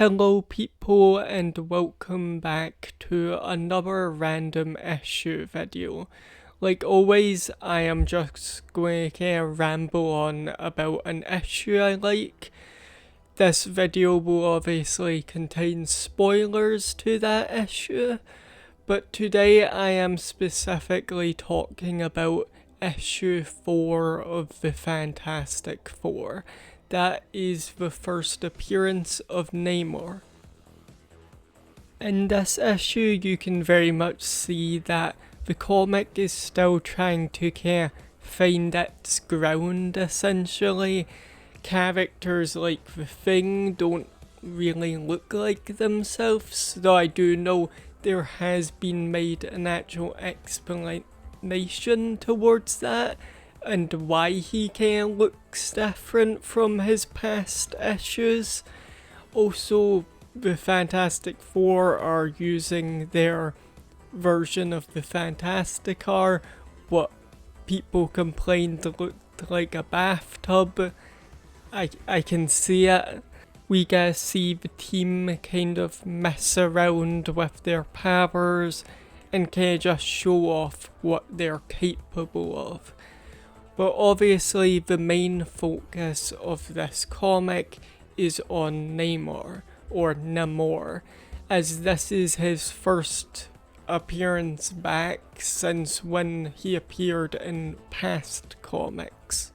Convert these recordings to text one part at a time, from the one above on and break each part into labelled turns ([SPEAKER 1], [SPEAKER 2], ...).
[SPEAKER 1] Hello people and welcome back to another random issue video. Like always, I am just going to ramble on about an issue I like. This video will obviously contain spoilers to that issue, but today I am specifically talking about issue 4 of the Fantastic Four. That is the first appearance of Namor. In this issue, you can very much see that the comic is still trying to find its ground, essentially. Characters like the Thing don't really look like themselves, though I do know there has been made an actual explanation towards that, and why he looks different from his past issues. Also, the Fantastic Four are using their version of the Fantastic Car, what people complained looked like a bathtub. I can see it. We get to see the team kind of mess around with their powers and just show off what they're capable of. But obviously the main focus of this comic is on Namor, or Namor, as this is his first appearance back since when he appeared in past comics.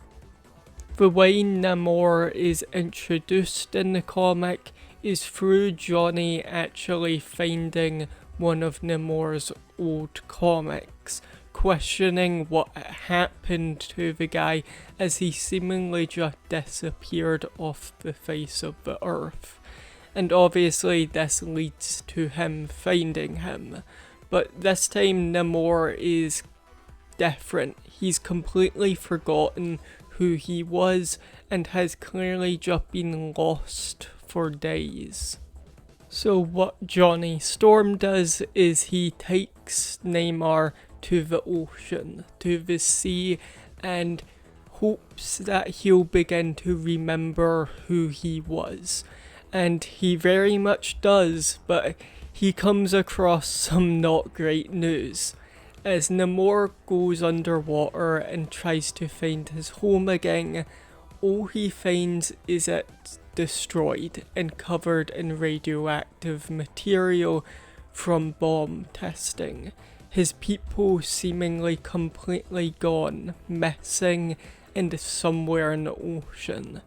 [SPEAKER 1] The way Namor is introduced in the comic is through Johnny actually finding one of Namor's old comics, questioning what happened to the guy as he seemingly just disappeared off the face of the earth. And obviously this leads to him finding him. But this time Namor is different. He's completely forgotten who he was and has clearly just been lost for days. So what Johnny Storm does is he takes Namor to the ocean, to the sea, and hopes that he'll begin to remember who he was. And he very much does, but he comes across some not great news. As Namor goes underwater and tries to find his home again, all he finds is it destroyed and covered in radioactive material from bomb testing. His people seemingly completely gone, missing, and somewhere in the ocean.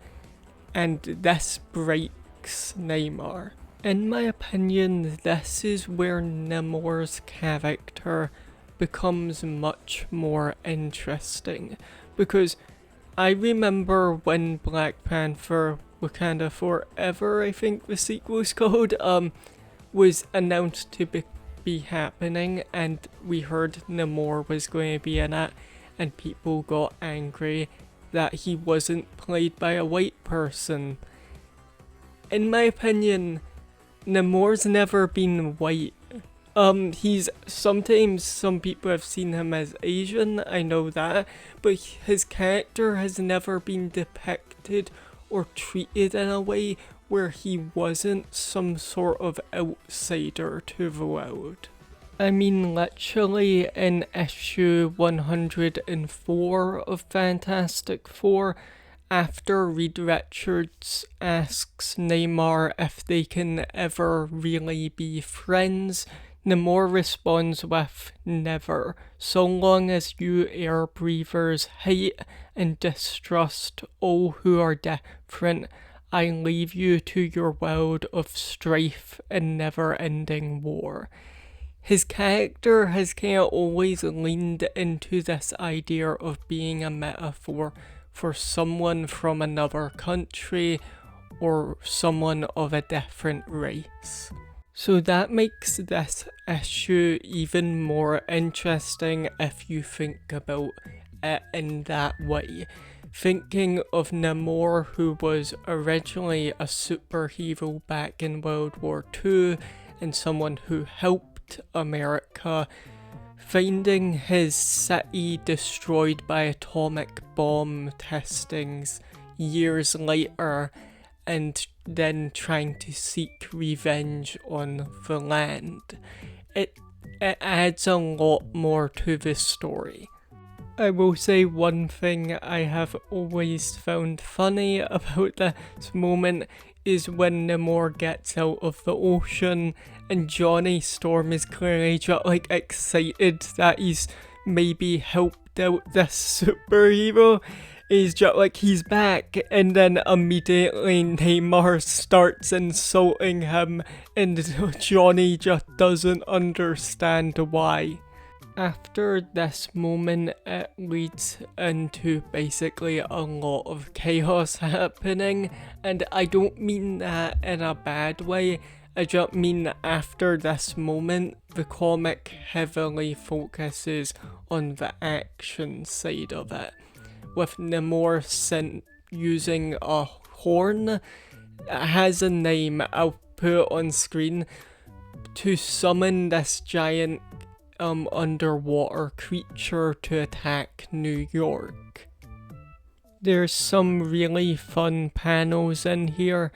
[SPEAKER 1] And this breaks Namor. In my opinion, this is where Namor's character becomes much more interesting, because I remember when Black Panther Wakanda Forever, I think the sequel's called, was announced to be happening, and we heard Namor was going to be in it, and people got angry that he wasn't played by a white person. In my opinion, Namor's never been white. He's sometimes, some people have seen him as Asian, I know that, but his character has never been depicted or treated in a way where he wasn't some sort of outsider to the world. I mean, literally in issue 104 of Fantastic Four, after Reed Richards asks Namor if they can ever really be friends, Namor responds with never, so long as you air breathers hate and distrust all who are different, I leave you to your world of strife and never-ending war. His character has always leaned into this idea of being a metaphor for someone from another country or someone of a different race. So that makes this issue even more interesting if you think about it in that way. Thinking of Namor, who was originally a superhero back in World War II and someone who helped America, finding his city destroyed by atomic bomb testings years later and then trying to seek revenge on the land. It adds a lot more to this story. I will say one thing I have always found funny about this moment is when Namor gets out of the ocean and Johnny Storm is clearly just like excited that he's maybe helped out this superhero. He's just like, he's back, and then immediately Namor starts insulting him and Johnny just doesn't understand why. After this moment, it leads into basically a lot of chaos happening, and I don't mean that in a bad way. I just mean after this moment, the comic heavily focuses on the action side of it, with Namor using a horn. It has a name, I'll put it on screen, to summon this giant underwater creature to attack New York. There's some really fun panels in here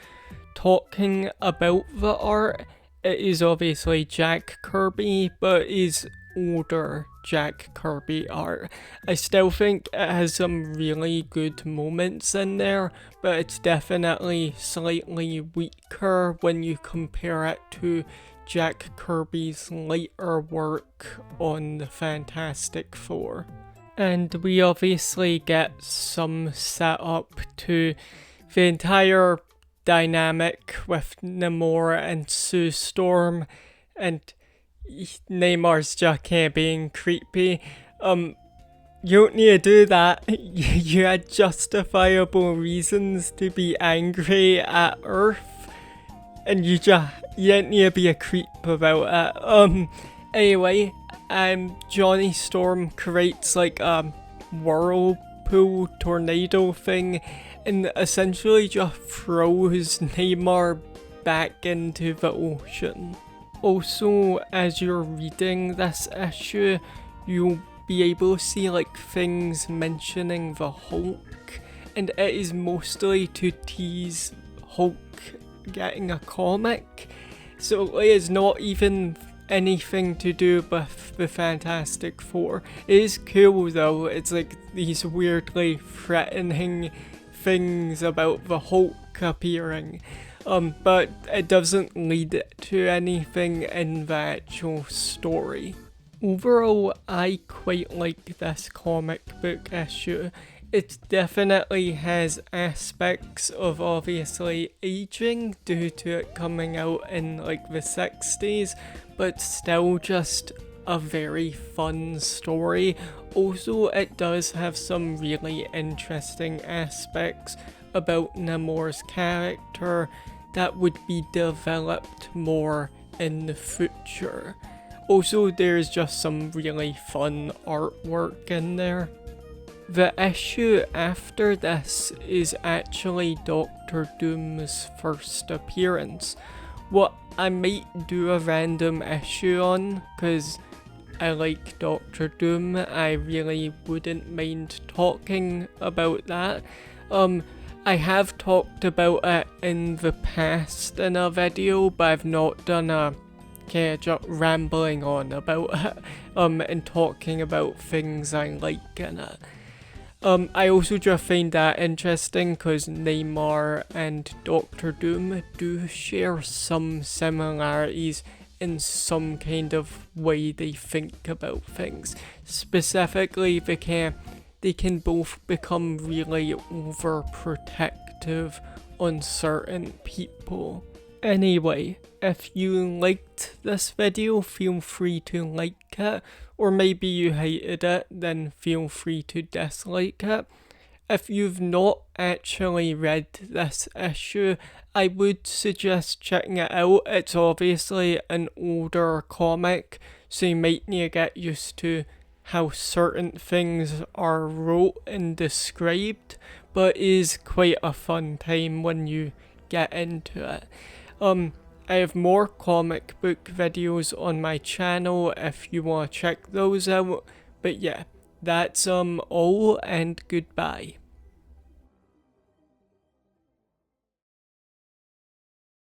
[SPEAKER 1] talking about the art. It is obviously Jack Kirby, but is older Jack Kirby art. I still think it has some really good moments in there, but it's definitely slightly weaker when you compare it to Jack Kirby's later work on the Fantastic Four. And we obviously get some setup to the entire dynamic with Namor and Sue Storm, and Namor's just being creepy. You don't need to do that. You had justifiable reasons to be angry at Earth, and you didn't need to be a creep about it. Anyway, Johnny Storm creates like a whirlpool tornado thing and essentially just throws Namor back into the ocean. Also, as you're reading this issue, you'll be able to see like things mentioning the Hulk, and it is mostly to tease Hulk getting a comic, so it's not even anything to do with the Fantastic Four. It is cool though, it's like these weirdly threatening things about the Hulk appearing, but it doesn't lead to anything in the actual story. Overall, I quite like this comic book issue. It definitely has aspects of obviously aging due to it coming out in like the 60s, but still just a very fun story. Also, it does have some really interesting aspects about Namor's character that would be developed more in the future. Also, there's just some really fun artwork in there. The issue after this is actually Doctor Doom's first appearance. What I might do a random issue on, because I like Doctor Doom. I really wouldn't mind talking about that. I have talked about it in the past in a video, but I've not done a just rambling on about it, and talking about things I like in it. I also just find that interesting because Namor and Doctor Doom do share some similarities in some kind of way they think about things. Specifically, they can both become really overprotective on certain people. Anyway, if you liked this video, feel free to like it, or maybe you hated it, then feel free to dislike it. If you've not actually read this issue, I would suggest checking it out. It's obviously an older comic, so you might need to get used to how certain things are wrote and described, but it is quite a fun time when you get into it. I have more comic book videos on my channel if you want to check those out, but yeah, that's all, and goodbye.